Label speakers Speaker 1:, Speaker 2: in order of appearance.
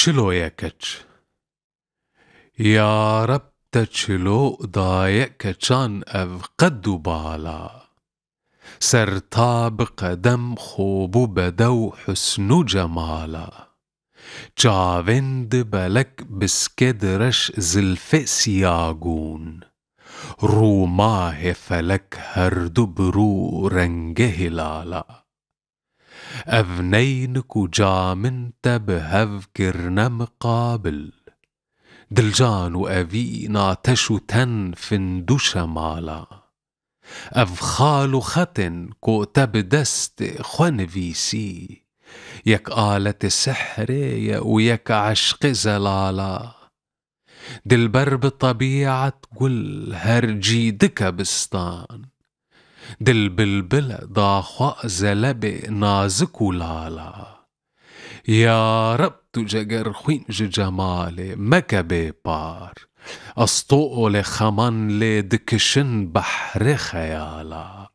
Speaker 1: چلو یکچ یا رب تچلو دایکچان اف قدو بالا سرتاب قدم خوبو بدو حسنو جمالا چاوند بلک بسکدرش زلف سیاگون رو ماه فلک هر دو برو رنگ هلالا افنینکو جامن تبهف کرن مقابل دلجان و اوی ناتشو تن فندو شمالا اف خال و ختن کو تب دست خونویسی یک آلت سحری و یک عشق زلالا دلبر بطبيعة قل هرجي دكبستان دل بلبل ضاخوا زلب نازك ولالا يا رب تجگر خوينج جمالي مكبي بار أسطوء لخمان لدكشن بحر خيالا